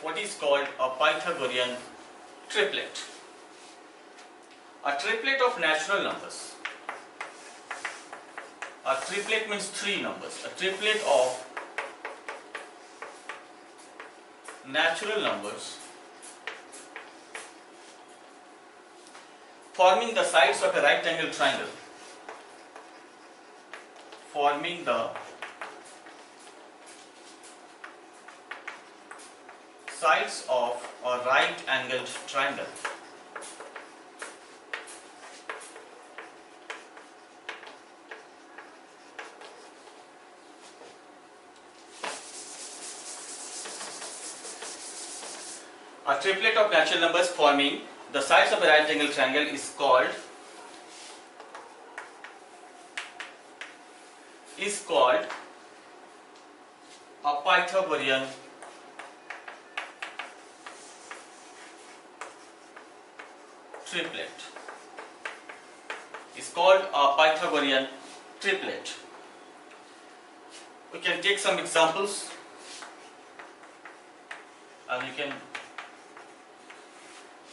what is called a Pythagorean triplet. A triplet of natural numbers. A triplet means three numbers. A triplet of natural numbers forming the sides of a right angle triangle. Forming the sides of a right angled triangle. A triplet of natural numbers forming the sides of a right angle triangle is called a Pythagorean triplet. Is called a Pythagorean triplet. We can take some examples and you can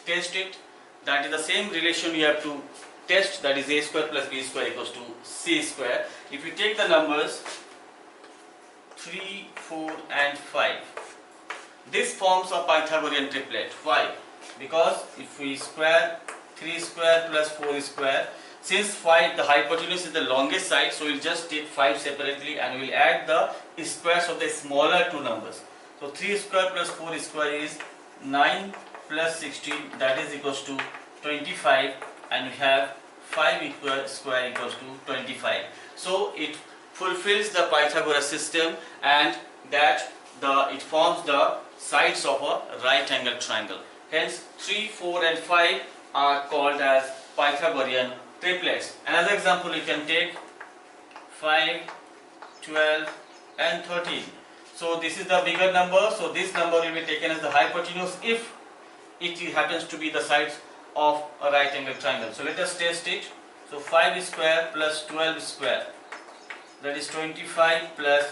test it. That is the same relation you have to test, that is a square plus b square equals to c square. If you take the numbers 3, 4 and 5, this forms a Pythagorean triplet. Why? Because if we square 3 square plus 4 square, since 5 the hypotenuse is the longest side, so we will just take 5 separately and we will add the squares of the smaller two numbers. So 3 square plus 4 square is 9 plus 16, that is equals to 25, and we have 5 square equals to 25. So it fulfills the Pythagoras system, and that it forms the sides of a right angle triangle. Hence 3, 4 and 5 are called as Pythagorean triplets. Another example you can take 5, 12 and 13. So this is the bigger number, so this number will be taken as the hypotenuse if it happens to be the sides of a right angle triangle. So let us test it. So 5 square plus 12 square, that is 25 plus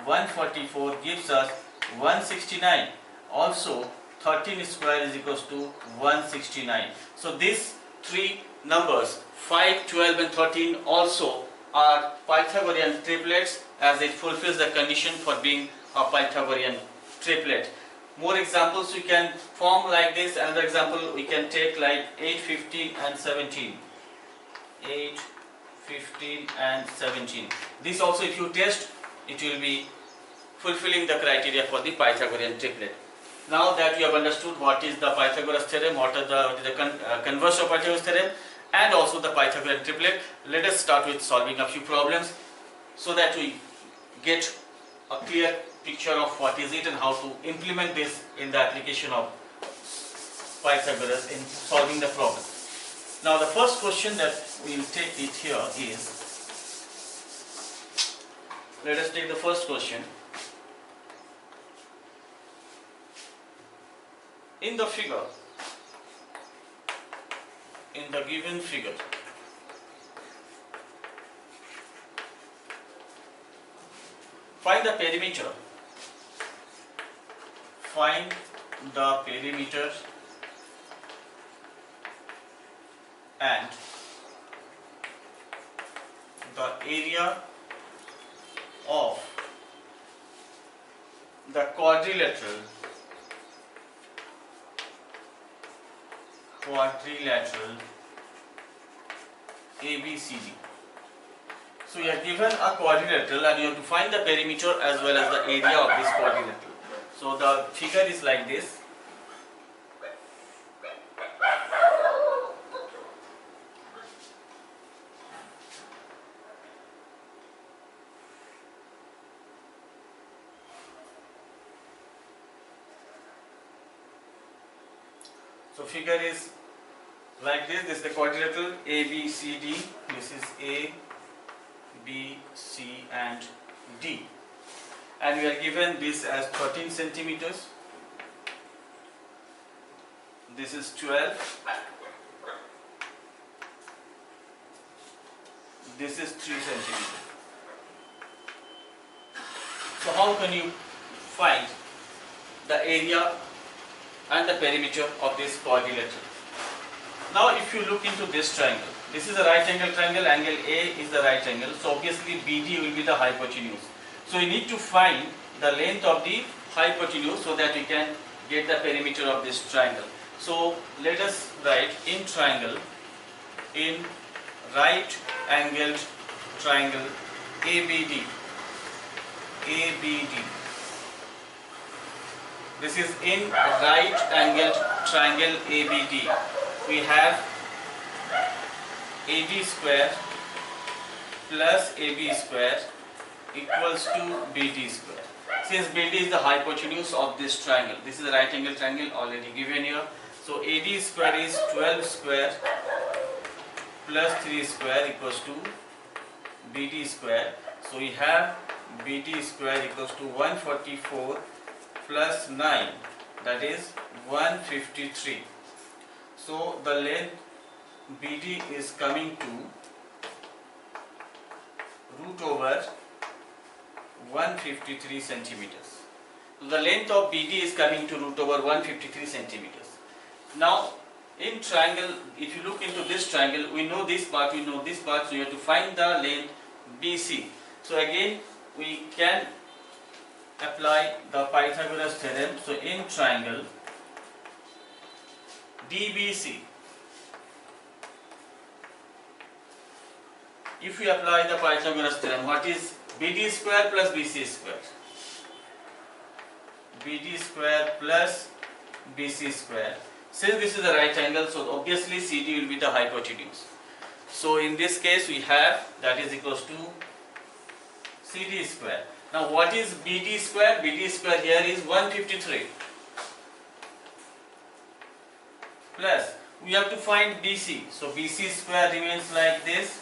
144 gives us 169. Also 13 square is equals to 169. So these three numbers 5, 12 and 13 also are Pythagorean triplets, as it fulfills the condition for being a Pythagorean triplet. More examples we can form like this. Another example we can take like 8, 15 and 17. 8, 15 and 17. This also if you test, it will be fulfilling the criteria for the Pythagorean triplet. Now that you have understood what is the Pythagoras theorem, what is the converse of Pythagoras theorem, and also the Pythagorean triplet, let us start with solving a few problems so that we get a clear picture of what is it and how to implement this in the application of Pythagoras in solving the problem. Now the first question that we will take it here is, let us take the first question. In the figure, in the given figure, find the perimeter. Find the perimeter and the area of the quadrilateral ABCD. So you are given a quadrilateral and you have to find the perimeter as well as the area of this quadrilateral. So the figure is like this. So figure is like this. This is the quadrilateral ABCD. This is A, B, C and D. And we are given this as 13 centimeters. This is 12. This is 3 centimeters. So how can you find the area and the perimeter of this quadrilateral. Now if you look into this triangle, this is a right angle triangle, angle A is the right angle, so obviously BD will be the hypotenuse. So we need to find the length of the hypotenuse so that we can get the perimeter of this triangle. So let us write in triangle, in right angled triangle ABD. This is in right angled triangle ABD. We have AD square plus AB square equals to BD square. Since BD is the hypotenuse of this triangle, this is the right angle triangle already given here. So AD square is 12 square plus 3 square equals to BD square. So we have BD square equals to 144 plus 9, that is 153. So the length BD is coming to root over 153 centimeters. So the length of BD is coming to root over 153 centimeters. Now in triangle, if you look into this triangle, we know this part, so you have to find the length BC. So again we can apply the Pythagoras theorem. So in triangle DBC, if we apply the Pythagoras theorem, what is BD square plus BC square? BD square plus BC square. Since this is a right angle, so obviously CD will be the hypotenuse. So in this case we have, that is equals to CD square. Now what is BD square? BD square here is 153 plus we have to find BC. So BC square remains like this.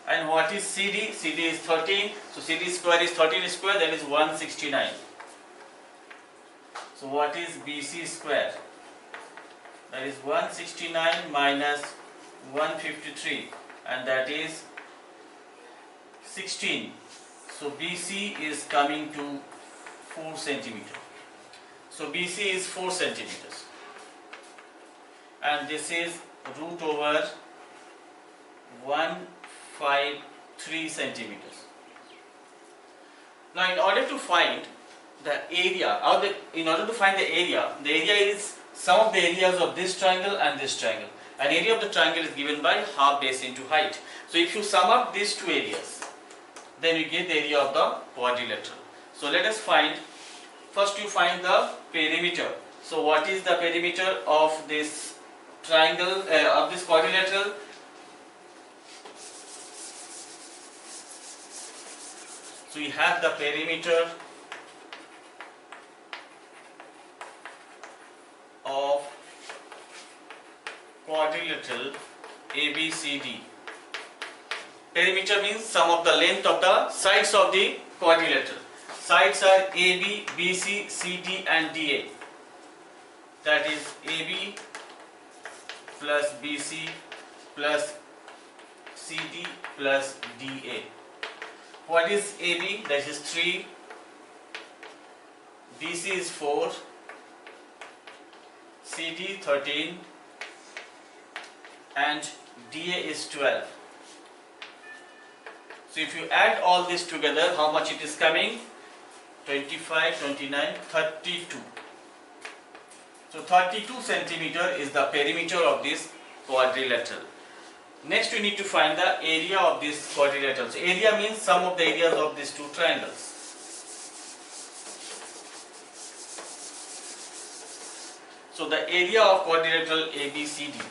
And what is CD? CD is 13. So CD square is 13 square, that is 169. So what is BC square? That is 169 minus 153, and that is 16. So BC is coming to 4 centimeter. So BC is 4 centimeters. And this is root over 153 centimeters. Now in order to find the area, in order to find the area is sum of the areas of this triangle and this triangle. An area of the triangle is given by half base into height. So if you sum up these two areas, then you get the area of the quadrilateral. So let us find, first you find the perimeter. So what is the perimeter of this triangle, of this quadrilateral? So we have the perimeter of quadrilateral ABCD. Perimeter means sum of the length of the sides of the quadrilateral. Sides are AB, BC, CD and DA. That is AB plus BC plus CD plus DA. What is AB? That is 3. BC is 4. CD 13 and DA is 12. So if you add all this together, how much it is coming? 25, 29, 32. So 32 centimeter is the perimeter of this quadrilateral. Next we need to find the area of this quadrilateral. So area means sum of the areas of these two triangles. So the area of quadrilateral ABCD,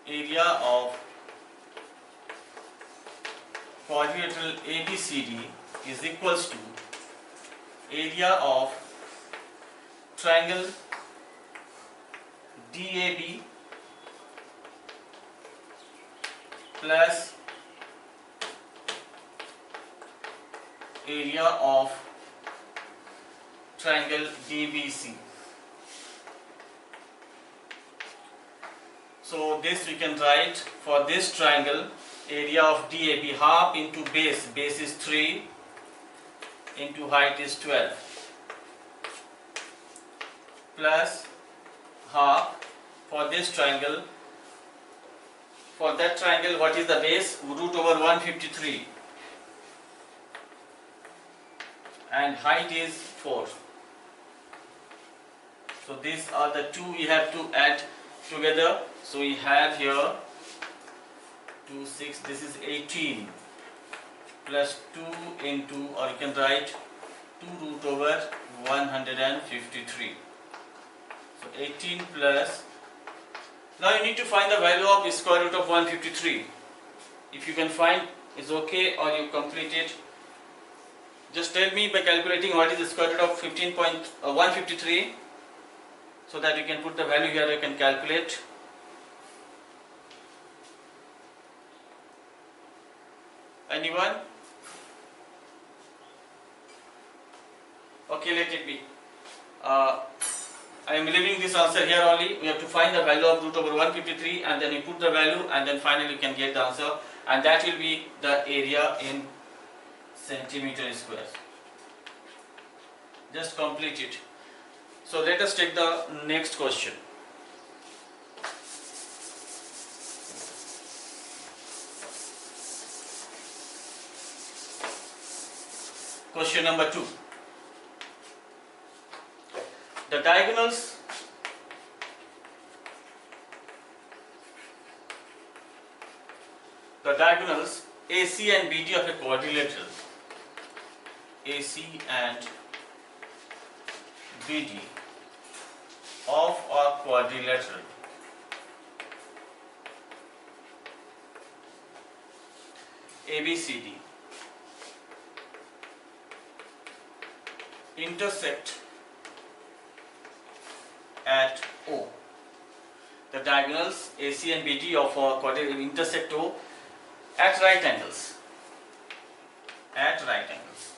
area of quadrilateral ABCD is equals to area of triangle DAB plus area of triangle DBC. So this we can write for this triangle, area of DAB, half into base is 3 into height is 12. plus half for this triangle. For that triangle, what is the base? Root over 153, and height is 4. So these are the two we have to add together. So we have here 2, 6, this is 18 plus 2 into, or you can write 2 root over 153. So 18 plus, now you need to find the value of square root of 153. If you can find, is okay, or you complete it. Just tell me by calculating what is the square root of 153, so that you can put the value here, you can calculate. Anyone? Okay, let it be. I am leaving this answer here only. We have to find the value of root over 153, and then you put the value, and then finally you can get the answer, and that will be the area in centimeter square. Just complete it. So let us take the next question. Question number 2. The diagonals AC and BD of a quadrilateral, AC and BD of a quadrilateral ABCD intersect at O. The diagonals AC and BD of a quadrilateral intersect O at right angles. At right angles.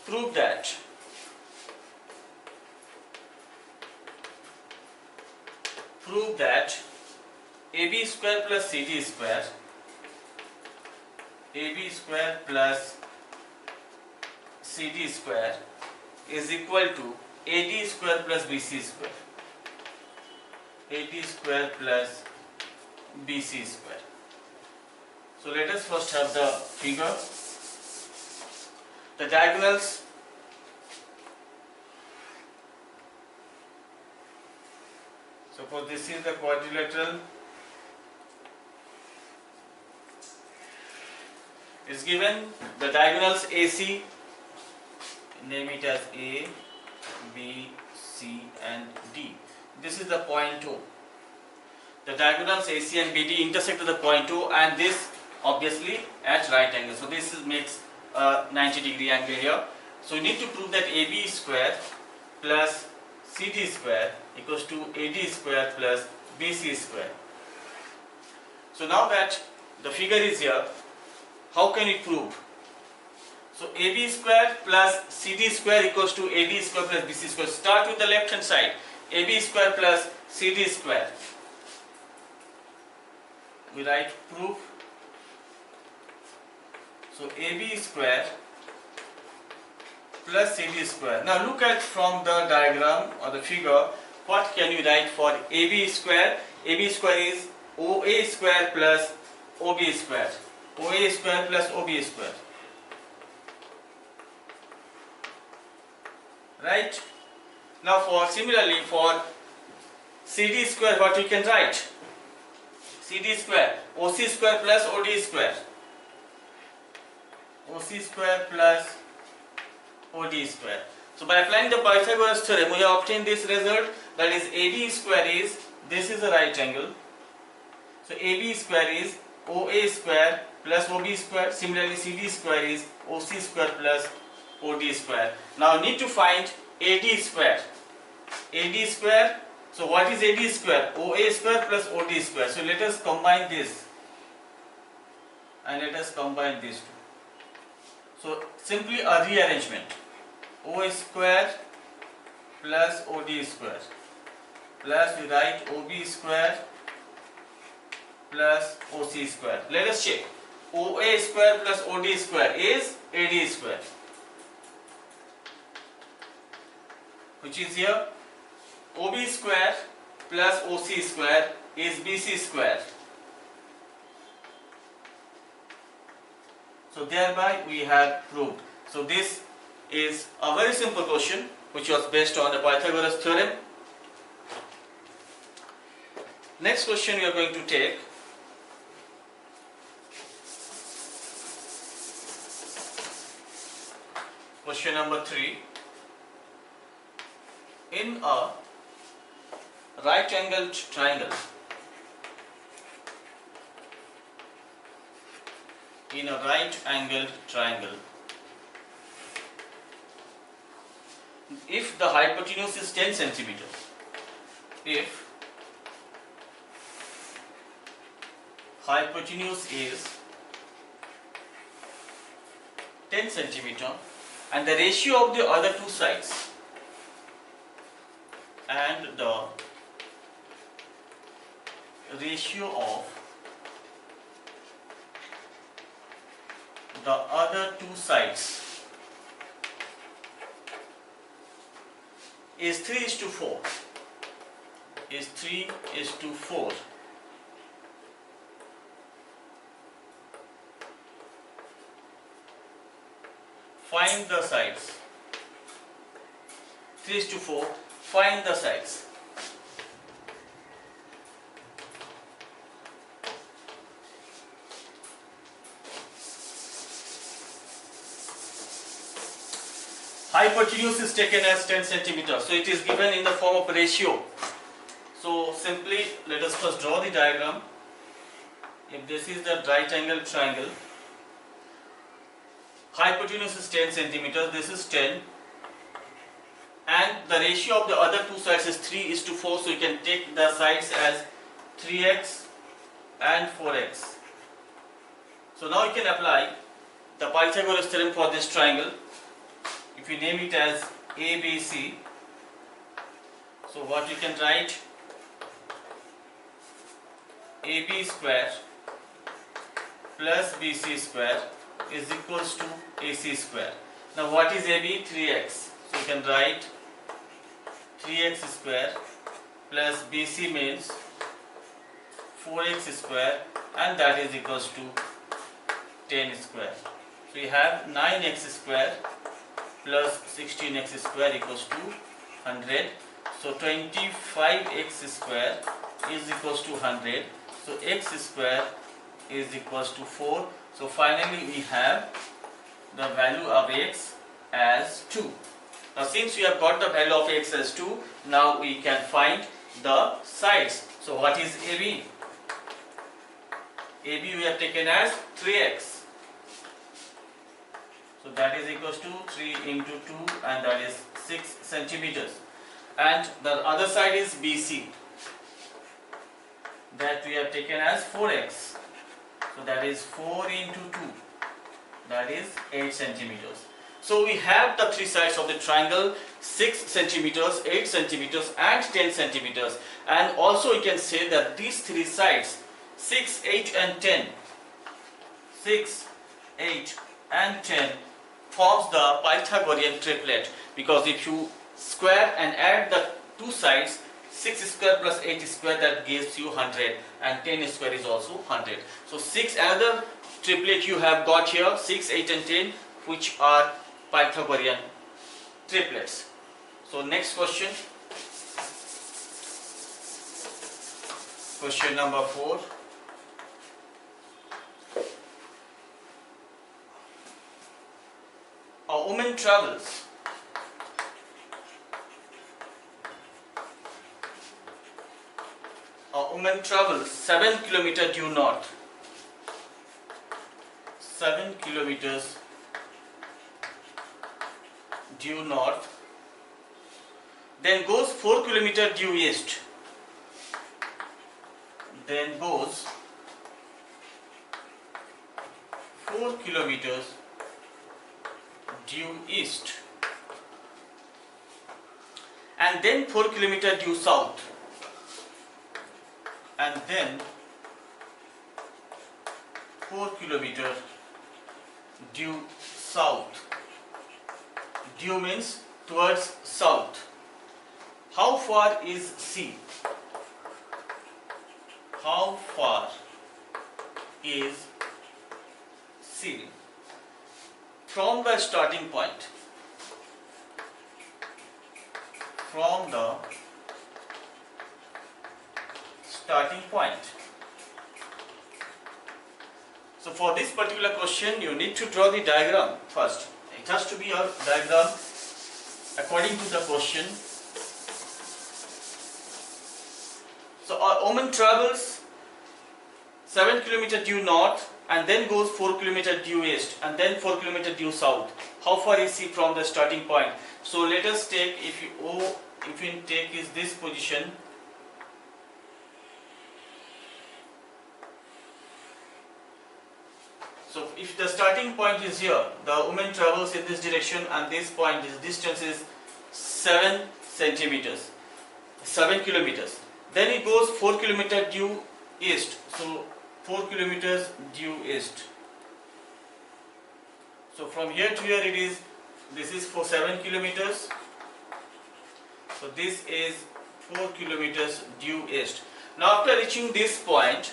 Prove that AB square plus CD square, AB square plus CD square is equal to AD square plus BC square. AD square plus BC square. So let us first have the figure. The diagonals suppose this is the quadrilateral, is given the diagonals AC, name it as A, B, C and D. This is the point O. The diagonals AC and BD intersect at the point O, and this obviously at right angle. So this makes a 90-degree angle here. So you need to prove that AB square plus CD square equals to AD square plus BC square. So now that the figure is here, how can we prove? So AB square plus CD square equals to AD square plus BC square. Start with the left hand side. AB square plus CD square. We write proof. So AB square plus CD square. Now look at from the diagram or the figure, what can you write for AB square? AB square is OA square plus OB square. OA square plus OB square. Right? Now similarly for CD square, what we can write? CD square, OC square plus OD square. OC square plus OD square. So by applying the Pythagoras theorem, we have obtained this result, that is AB square is, this is a right angle. So AB square is OA square plus OB square. Similarly CD square is OC square plus OD square. Now need to find AD square. AD square, so what is AD square? OA square plus OD square. So let us combine this and let us combine these two. So simply a rearrangement. O square plus OD square plus we write OB square plus OC square. Let us check. OA square plus OD square is AD square, which is here OB square plus OC square is BC square. So thereby we have proved. So this is a very simple question which was based on the Pythagoras theorem. Next question we are going to take. Question number 3. In a right-angled triangle, if the hypotenuse is 10 centimeters, if hypotenuse is 10 centimeter and the ratio of the other two sides is 3:4, find the sides. 3:4, find the sides. Hypotenuse is taken as 10 centimeters, so it is given in the form of ratio. So simply let us first draw the diagram. If this is the right angle triangle, hypotenuse is 10 centimeters, this is 10, and the ratio of the other two sides is 3:4, so you can take the sides as 3x and 4x. So now you can apply the Pythagoras theorem for this triangle. If you name it as ABC, so what you can write, AB square plus BC square is equals to AC square. Now what is AB? 3x. So you can write 3x square plus BC means 4x square, and that is equals to 10 square. So you have 9x square plus 16x square equals to 100. So 25x square is equals to 100. So x square is equals to 4. So finally we have the value of x as 2. Now since we have got the value of x as 2, now we can find the sides. So what is AB? AB we have taken as 3x. So that is equals to 3 into 2, and that is 6 centimeters. And the other side is BC, that we have taken as 4x. So that is 4 into 2, that is 8 centimeters. So we have the three sides of the triangle: 6 centimeters, 8 centimeters and 10 centimeters. And also you can say that these three sides, 6, 8 and 10, 6, 8 and 10 forms the Pythagorean triplet, because if you square and add the two sides, 6 square plus 8 square, that gives you 100, and 10 square is also 100. So another triplet you have got here, 6, 8 and 10, which are Pythagorean triplets. So next question, question number 4. A woman travels a woman travels 7 kilometers due north, 7 kilometers due north, then goes 4 kilometers due east, then goes 4 kilometers due east, and then 4 kilometers due south, and then 4 kilometer due south. Due means towards south. How far is C? How far is C from the starting point? From the starting point. So for this particular question, you need to draw the diagram first. It has to be a diagram according to the question. So our woman travels 7 km due north and then goes 4 km due east and then 4 km due south. How far is she from the starting point? So let us take, if you take is this position, so if the starting point is here, the woman travels in this direction and this point, this distance is 7 centimeters, 7 kilometers. Then it goes 4 km due east. So 4 kilometers due east. So from here to here it is, this is for 7 kilometers. So this is 4 kilometers due east. Now after reaching this point,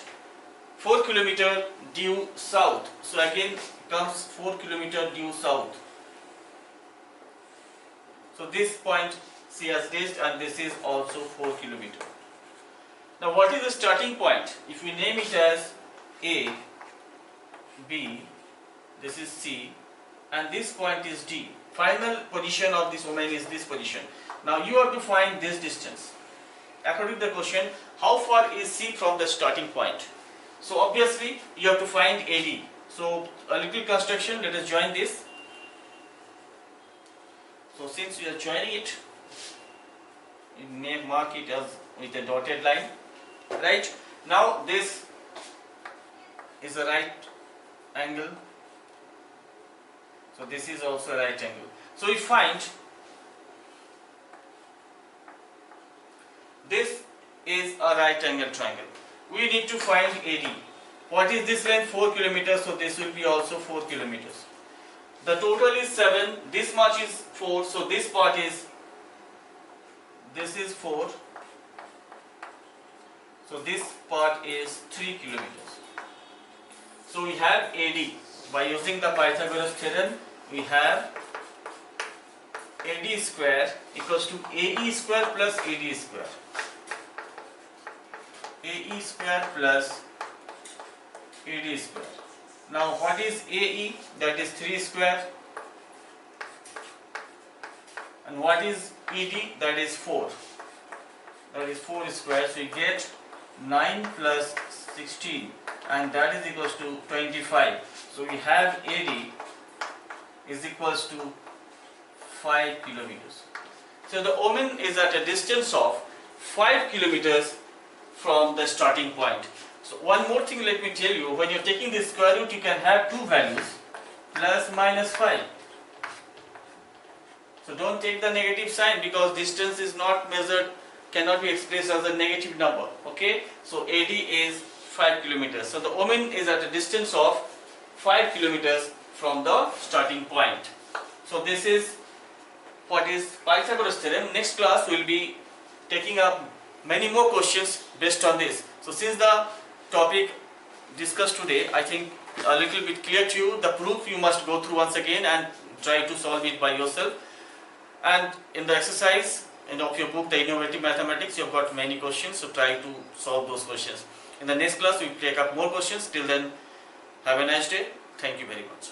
4 kilometer due south. So again comes 4 kilometer due south. So this point she has reached and this is also 4 kilometer. Now what is the starting point? If we name it as A, B, this is C and this point is D. Final position of this woman is this position. Now you have to find this distance. According to the question, how far is C from the starting point? So obviously you have to find AD. So a little construction, let us join this. So since we are joining it, you may mark it as with a dotted line. Right? Now this is a right angle. So this is also a right angle. So we find this is a right angle triangle. We need to find AD. What is this length? 4 kilometers. So this will be also 4 kilometers. The total is 7. This much is 4. So this part is, this is 4. So this part is 3 kilometers. So we have AD. By using the Pythagoras theorem, we have AD square equals to AE square plus AD square. AE square plus AD square. Now what is AE? That is 3 square. And what is ED? That is 4. That is 4 square. So you get 9 plus 16 and that is equals to 25. So we have AD is equals to 5 kilometers. So the woman is at a distance of 5 kilometers from the starting point. So one more thing let me tell you, when you are taking the square root you can have two values, plus minus 5. So don't take the negative sign because distance is not measured, cannot be expressed as a negative number. Okay, so AD is 5 kilometers. So the woman is at a distance of 5 kilometers from the starting point. So this is what is Pythagoras theorem. Next class we will be taking up many more questions based on this. So since the topic discussed today, I think a little bit clear to you, the proof you must go through once again and try to solve it by yourself. And in the exercise of your book, The Innovative Mathematics, you have got many questions, so try to solve those questions. In the next class, we will take up more questions. Till then, have a nice day. Thank you very much.